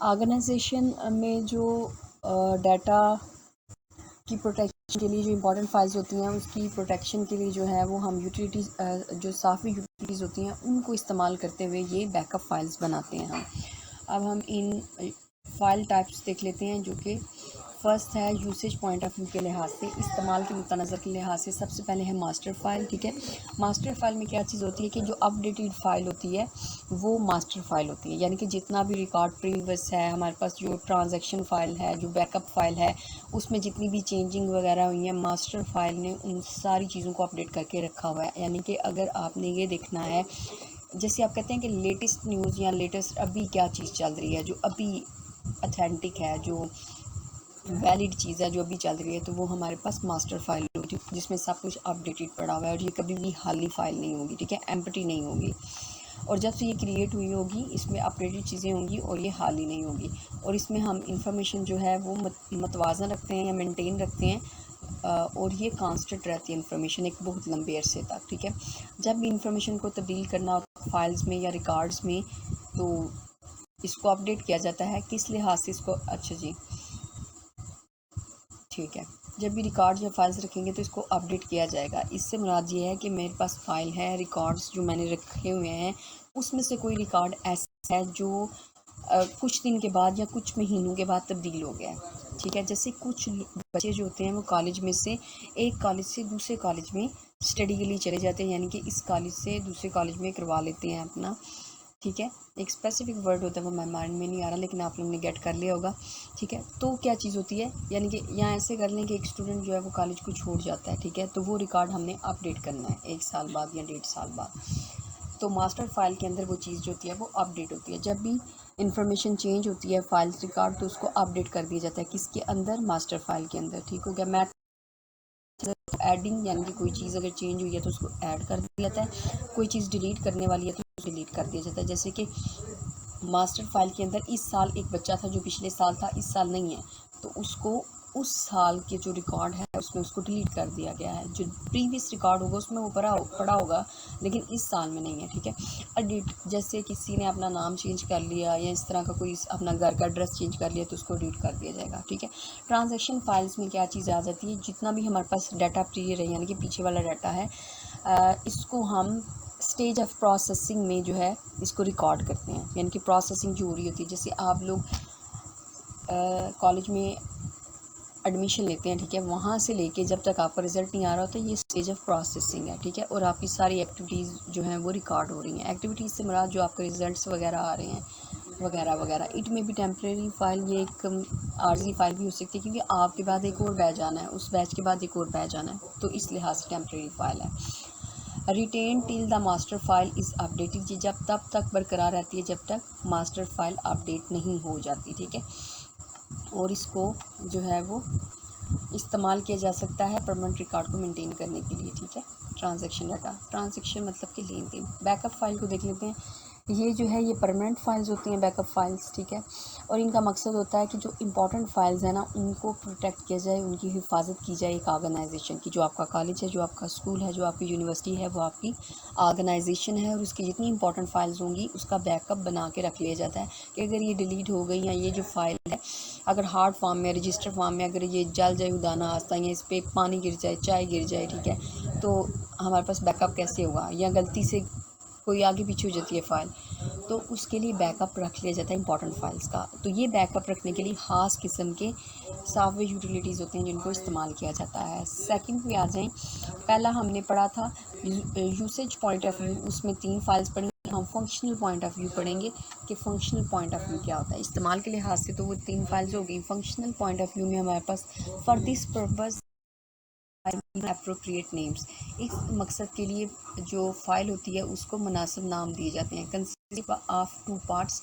Organisation में जो data की प्रोटेक्शन के लिए जो इंपॉर्टेंट फाइल्स होती हैं उसकी प्रोटेक्शन के लिए जो है वो हम यूटिलिटीज़ जो साफ़ी यूटिलिटीज़ होती हैं उनको इस्तेमाल करते हुए ये बैकअप फाइल्स बनाते हैं हम। अब हम इन फ़ाइल टाइप्स देख लेते हैं जो कि फ़र्स्ट है यूसेज पॉइंट ऑफ व्यू के लिहाज से, इस्तेमाल के मुतनज़र के लिहाज से। सबसे पहले है मास्टर फ़ाइल, ठीक है। मास्टर फ़ाइल में क्या चीज़ होती है कि जो अपडेटेड फ़ाइल होती है वो मास्टर फ़ाइल होती है, यानी कि जितना भी रिकॉर्ड प्रीवियस है हमारे पास, जो ट्रांजैक्शन फ़ाइल है, जो बैकअप फ़ाइल है, उसमें जितनी भी चेंजिंग वगैरह हुई है मास्टर फ़ाइल ने उन सारी चीज़ों को अपडेट करके रखा हुआ है। यानी कि अगर आपने ये देखना है, जैसे आप कहते हैं कि लेटेस्ट न्यूज़ या लेटेस्ट अभी क्या चीज़ चल रही है, जो अभी अथेंटिक है, जो वैलिड चीज़ है, जो अभी चल रही है, तो वो हमारे पास मास्टर फाइल होगी जिसमें सब कुछ अपडेटेड पड़ा हुआ है और ये कभी भी खाली फाइल नहीं होगी, ठीक है, एम्प्टी नहीं होगी। और जब से ये क्रिएट हुई होगी इसमें अपडेटेड चीज़ें होंगी और ये खाली नहीं होगी। और इसमें हम इंफॉर्मेशन जो है वो मतवाज़न रखते हैं या मेंटेन रखते हैं, और ये कांस्टेंट रहती है इंफॉर्मेशन एक बहुत लंबे अरसे तक, ठीक है। जब भी इंफॉर्मेशन को तब्दील करना होता फाइल्स में या रिकॉर्ड्स में तो इसको अपडेट किया जाता है। किस लिहाज से इसको, अच्छा जी ठीक है, जब भी रिकॉर्ड्स या फाइल्स रखेंगे तो इसको अपडेट किया जाएगा। इससे मुराद ये है कि मेरे पास फ़ाइल है, रिकॉर्ड्स जो मैंने रखे हुए हैं उसमें से कोई रिकॉर्ड ऐसा है जो कुछ दिन के बाद या कुछ महीनों के बाद तब्दील हो गया है, ठीक है। जैसे कुछ बच्चे जो होते हैं वो कॉलेज में से एक कॉलेज से दूसरे कॉलेज में स्टडी के लिए चले जाते हैं, यानी कि इस कॉलेज से दूसरे कॉलेज में करवा लेते हैं अपना, ठीक है। एक स्पेसिफिक वर्ड होता है वो मेरे माइंड में नहीं आ रहा, लेकिन आप लोगों ने गेट कर लिया होगा, ठीक है। तो क्या चीज़ होती है, यानी कि यहाँ ऐसे कर लें कि एक स्टूडेंट जो है वो कॉलेज को छोड़ जाता है, ठीक है, तो वो रिकॉर्ड हमने अपडेट करना है 1 साल बाद या 1.5 साल बाद। तो मास्टर फाइल के अंदर वो चीज़ जो होती है वो अपडेट होती है। जब भी इंफॉर्मेशन चेंज होती है फाइल्स रिकॉर्ड तो उसको अपडेट कर दिया जाता है, किसके अंदर, मास्टर फाइल के अंदर, ठीक हो गया। मैं एडिंग, यानी कि कोई चीज़ अगर चेंज हुई है तो उसको ऐड कर दिया जाता है, कोई चीज़ डिलीट करने वाली है तो उसको डिलीट कर दिया जाता है। जैसे कि मास्टर फाइल के अंदर इस साल एक बच्चा था जो पिछले साल था, इस साल नहीं है, तो उसको उस साल के जो रिकॉर्ड है उसमें उसको डिलीट कर दिया गया है। जो प्रीवियस रिकॉर्ड होगा उसमें वो पड़ा होगा, लेकिन इस साल में नहीं है, ठीक है। एडिट, जैसे किसी ने अपना नाम चेंज कर लिया या इस तरह का कोई अपना घर का एड्रेस चेंज कर लिया तो उसको एडिट कर दिया जाएगा, ठीक है। ट्रांजैक्शन फाइल्स में क्या चीज़ आ जाती है, जितना भी हमारे पास डाटा प्रियर है यानी कि पीछे वाला डाटा है, इसको हम स्टेज ऑफ प्रोसेसिंग में जो है इसको रिकॉर्ड करते हैं, यानी कि प्रोसेसिंग जो हो रही होती है। जैसे आप लोग कॉलेज में एडमिशन लेते हैं, ठीक है, वहाँ से लेके जब तक आपका रिज़ल्ट नहीं आ रहा होता ये स्टेज ऑफ प्रोसेसिंग है, ठीक है। और आपकी सारी एक्टिविटीज़ जो हैं वो रिकॉर्ड हो रही हैं। एक्टिविटीज़ से मुराद जो आपके रिज़ल्ट्स वगैरह आ रहे हैं वगैरह वगैरह। इट में भी टेम्प्रेरी फ़ाइल, ये एक आर्जी फ़ाइल भी हो सकती है क्योंकि आपके बाद एक और बैच आना है, उस बैच के बाद एक और बैच आना है, तो इस लिहाज से टेम्प्रेरी फ़ाइल है। Retain till the master file is updated, ये जब तक बरकरार रहती है जब तक मास्टर फाइल अपडेट नहीं हो जाती, ठीक है। और इसको जो है वो इस्तेमाल किया जा सकता है परमानेंट रिकॉर्ड को मेंटेन करने के लिए, ठीक है। ट्रांजैक्शन डाटा, ट्रांजैक्शन मतलब कि लेन देन। बैकअप फाइल को देख लेते हैं। ये जो है ये परमानेंट फाइल्स होती हैं बैकअप फाइल्स, ठीक है। और इनका मकसद होता है कि जो इंपॉर्टेंट फाइल्स हैं ना उनको प्रोटेक्ट किया जाए, उनकी हिफाजत की जाए एक ऑर्गेनाइजेशन की। जो आपका कॉलेज है, जो आपका स्कूल है, जो आपकी यूनिवर्सिटी है, वो आपकी ऑर्गेनाइजेशन है और उसकी जितनी इंपॉर्टेंट फाइल्स होंगी उसका बैकअप बना के रख लिया जाता है कि अगर ये डिलीट हो गई या ये जो फाइल है अगर हार्ड फॉर्म में, रजिस्टर फॉर्म में अगर ये जल जाए उदाना आस्ता या इस पर पानी गिर जाए, चाय गिर जाए, ठीक है, तो हमारे पास बैकअप कैसे होगा, या गलती से कोई आगे पीछे हो जाती है फ़ाइल तो उसके लिए बैकअप रख लिया जाता है इंपॉर्टेंट फाइल्स का। तो ये बैकअप रखने के लिए ख़ास किस्म के सॉफ्टवेयर यूटिलिटीज़ होते हैं जिनको इस्तेमाल किया जाता है। सेकंड पे आ जाएं, पहला हमने पढ़ा था यूसेज पॉइंट ऑफ व्यू, उसमें 3 फाइल्स पढ़ी। हम फंक्शनल पॉइंट ऑफ व्यू पढ़ेंगे कि फंक्शनल पॉइंट ऑफ व्यू क्या होता है। इस्तेमाल के लिहाज से तो वो 3 फाइल्स हो गई। फंक्शनल पॉइंट ऑफ व्यू में हमारे पास for this purpose appropriate names, इस मकसद के लिए जो फ़ाइल होती है उसको मुनासिब नाम दिए जाते हैं। कंसिस्ट ऑफ 2 पार्ट्स,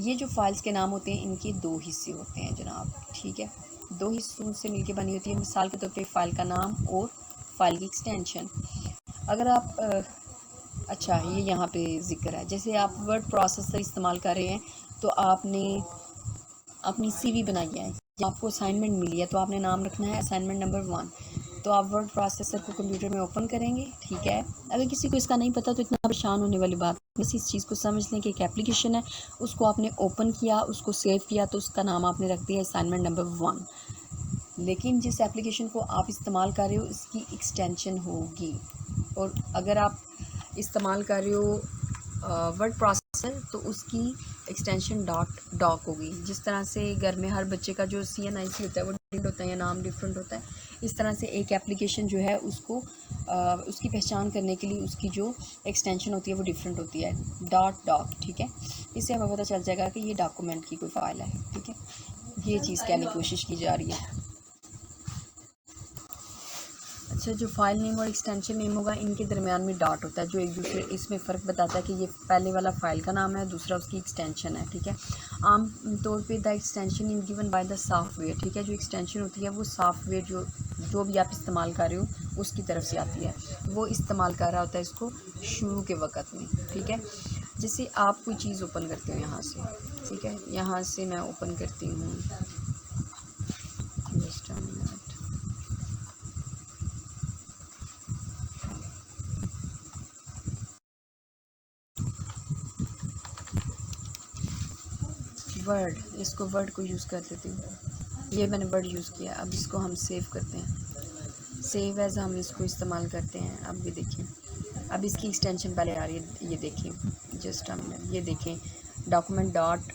ये जो फाइल्स के नाम होते हैं इनके 2 हिस्से होते हैं जनाब, ठीक है। 2 हिस्सों से मिलकर बनी होती है। मिसाल के तौर पे फ़ाइल का नाम और फाइल की एक्सटेंशन। अगर आप अच्छा ये यहाँ पे ज़िक्र है, जैसे आप वर्ड प्रोसेसर इस्तेमाल कर रहे हैं तो आपने अपनी CV बनाई है या आपको असाइनमेंट मिली है तो आपने नाम रखना है असाइनमेंट नंबर 1। तो आप वर्ड प्रोसेसर को कंप्यूटर में ओपन करेंगे, ठीक है। अगर किसी को इसका नहीं पता तो इतना परेशान होने वाली बात, बस इस चीज़ को समझ लें कि एक एप्लीकेशन है, उसको आपने ओपन किया, उसको सेव किया, तो उसका नाम आपने रख दिया असाइनमेंट नंबर 1। लेकिन जिस एप्लीकेशन को आप इस्तेमाल कर रहे हो इसकी एक्सटेंशन होगी, और अगर आप इस्तेमाल कर रहे हो वर्ड प्रोसेसर तो उसकी एक्सटेंशन डॉक होगी। जिस तरह से घर में हर बच्चे का जो CNIC होता है वो डिफरेंट होता है या नाम डिफरेंट होता है, इस तरह से एक एप्लीकेशन जो है उसको उसकी पहचान करने के लिए उसकी जो एक्सटेंशन होती है वो डिफरेंट होती है, डॉक, ठीक है। इससे हमें पता चल जाएगा कि ये डॉक्यूमेंट की कोई फ़ाइल है, ठीक है। ये चीज़ कहने की कोशिश की जा रही है। अच्छा, जो फाइल नेम और एक्सटेंशन नेम होगा इनके दरमियान में डॉट होता है, जो एक दूसरे इसमें फ़र्क बताता है कि ये पहले वाला फ़ाइल का नाम है, दूसरा उसकी एक्सटेंशन है, ठीक है। आम तौर पे the extension is given by the software, ठीक है। जो एक्सटेंशन होती है वो सॉफ्टवेयर जो भी आप इस्तेमाल कर रहे हो उसकी तरफ से आती है, वो इस्तेमाल कर रहा होता है इसको शुरू के वक़्त में, ठीक है। जैसे आप कोई चीज़ ओपन करते हो यहाँ से, ठीक है, यहाँ से मैं ओपन करती हूँ, जस्ट अ मिनट, वर्ड, इसको वर्ड को यूज़ कर लेती हूँ। ये मैंने वर्ड यूज़ किया, अब इसको हम सेव करते हैं, सेव एज हम इसको इस्तेमाल करते हैं। अब ये देखें, अब इसकी एक्सटेंशन पहले आ रही है, ये देखें, जस्ट हम ये देखें, डॉक्यूमेंट डॉट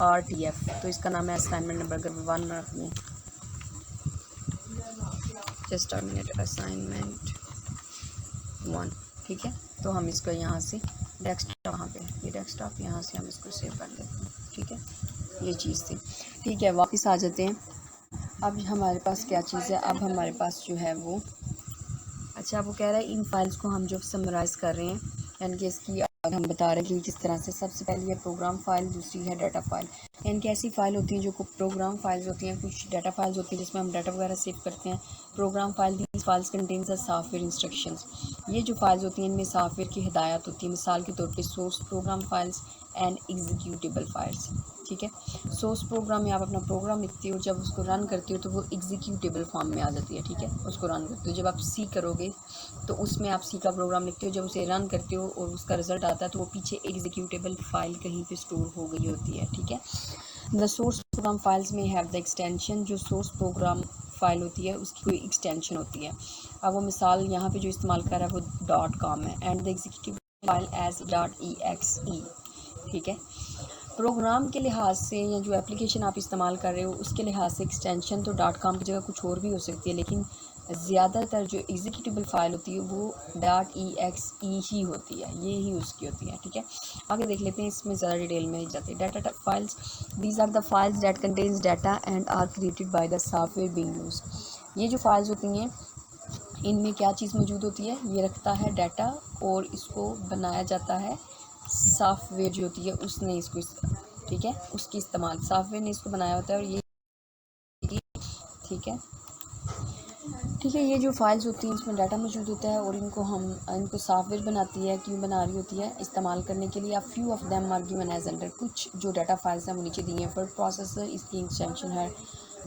RTF, तो इसका नाम है असाइनमेंट नंबर 1 रख दें, जस्ट अ मिनट, असाइनमेंट 1, ठीक है। तो हम इसको यहाँ से डेस्कटॉप, यहाँ पे ये डेस्कटॉप, यहाँ से हम इसको सेव कर देते हैं, ठीक है। ये चीज़ थी, ठीक है। वापस आ जाते हैं। अब हमारे पास क्या चीज़ है, अब हमारे पास जो है वो, अच्छा वो कह रहा है इन फाइल्स को हम जो समराइज़ कर रहे हैं, यानी कि इसकी हम बता रहे हैं कि किस तरह से, सबसे पहले ये प्रोग्राम फाइल, दूसरी है डाटा फाइल। यानी कि ऐसी फ़ाइल होती हैं जो प्रोग्राम फाइल्स होती हैं, कुछ डाटा फाइल्स होती हैं जिसमें हम डाटा वगैरह सेव करते हैं। Program file, these files contains the software instructions, ये जो फाइल्स होती हैं इनमें सॉफ्टवेयर की हिदायत होती है। मिसाल के तौर पे source program files and executable files, ठीक है। सोर्स प्रोग्राम में आप अपना प्रोग्राम लिखते हो, जब उसको रन करते हो तो वो एग्जीक्यूटेबल फॉर्म में आ जाती है, ठीक है। उसको रन करते हो, जब आप सी करोगे तो उसमें आप सी का प्रोग्राम लिखते हो, जब उसे रन करते हो और उसका रिजल्ट आता है तो वो पीछे एग्जीक्यूटेबल फाइल कहीं पे स्टोर हो गई होती है, ठीक है। द सोर्स प्रोग्राम फाइल्स में हैव द एक्सटेंशन, जो सोर्स प्रोग्राम फाइल होती है उसकी कोई एक्सटेंशन होती है। अब वो मिसाल यहाँ पे जो इस्तेमाल कर रहा है वो .com है, and the executive file as .exe, ठीक है। प्रोग्राम के लिहाज से या जो एप्लीकेशन आप इस्तेमाल कर रहे हो उसके लिहाज से एक्सटेंशन तो .com की जगह कुछ और भी हो सकती है, लेकिन ज़्यादातर जो एग्जीक्यूटिबल फाइल होती है वो .exe ही होती है, ये ही उसकी होती है, ठीक है। आगे देख लेते हैं, इसमें ज़्यादा डिटेल में जाते हैं। Data files, these are the files that contains data and are created by the software being used. ये जो फाइल्स होती हैं इनमें क्या चीज़ मौजूद होती है, ये रखता है डाटा और इसको बनाया जाता है सॉफ्टवेयर जो होती है उसने इसको, ठीक है, उसकी इस्तेमाल सॉफ्टवेयर ने इसको बनाया होता है, और ये, ठीक है, ठीक है। ये जो फाइल्स होती हैं इसमें डाटा मौजूद होता है और इनको सॉफ्टवेयर बनाती है, क्यों बना रही होती है, इस्तेमाल करने के लिए। Few of them are given as under, कुछ जो डाटा फाइल्स हैं वो नीचे दी हैं। वर्ड प्रोसेसर इसकी एक्सटेंशन है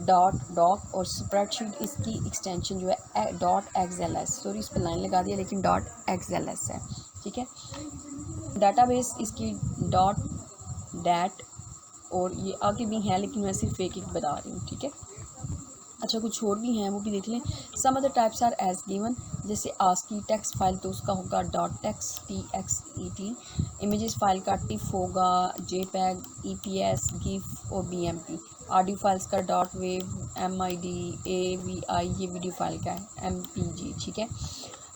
डॉक, और स्प्रेडशीट इसकी एक्सटेंशन जो है .xls, सॉरी इस पर लाइन लगा दिया लेकिन .xls है, ठीक है। डाटाबेस इसकी .dat, और ये आगे भी हैं लेकिन मैं सिर्फ एक बता रही हूँ, ठीक है। अच्छा, कुछ और भी हैं वो भी देख लें। Some other types are as given, जैसे आस्की टेक्स्ट फाइल तो उसका होगा .txt, इमेजेस फाइल का टिफ होगा, JPEG, EPS, GIF और BMP। ऑडियो फाइल्स का .wav, MID, AVI, ये वीडियो फाइल का है MPG, ठीक है।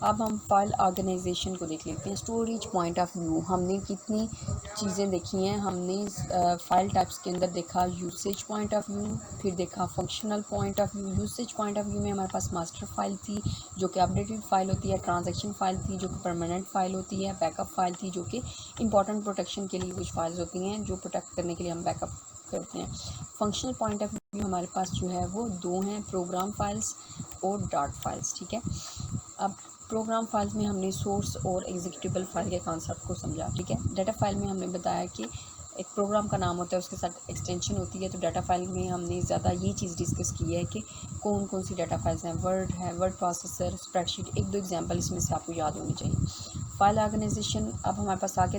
अब हम फाइल ऑर्गेनाइजेशन को देख लेते हैं। स्टोरेज पॉइंट ऑफ व्यू, हमने कितनी चीज़ें देखी हैं। हमने फाइल टाइप्स के अंदर देखा यूसेज पॉइंट ऑफ व्यू, फिर देखा functional point of view. Usage point of view में हमारे पास मास्टर फाइल थी जो कि अपडेटेड फाइल होती है, ट्रांजैक्शन फाइल थी जो कि परमानेंट फाइल होती है, बैकअप फाइल थी जो कि इंपॉर्टेंट प्रोटेक्शन के लिए कुछ फाइल्स होती हैं जो प्रोटेक्ट करने के लिए हम बैकअप करते हैं। फंक्शनल पॉइंट ऑफ व्यू हमारे पास जो है वो दो हैं, प्रोग्राम फाइल्स और डॉट फाइल्स, ठीक है। अब प्रोग्राम फाइल्स में हमने सोर्स और एग्जीक्यूटेबल फाइल के कॉन्सेप्ट को समझा, ठीक है। डाटा फाइल में हमने बताया कि एक प्रोग्राम का नाम होता है, उसके साथ एक्सटेंशन होती है। तो डाटा फाइल में हमने ज़्यादा ये चीज़ डिस्कस की है कि कौन कौन सी डाटा फाइल्स हैं। वर्ड है, वर्ड प्रोसेसर, स्प्रेडशीट, एक दो एग्जांपल इसमें से आपको याद होनी चाहिए। फाइल ऑर्गेनाइजेशन अब हमारे पास आ गया।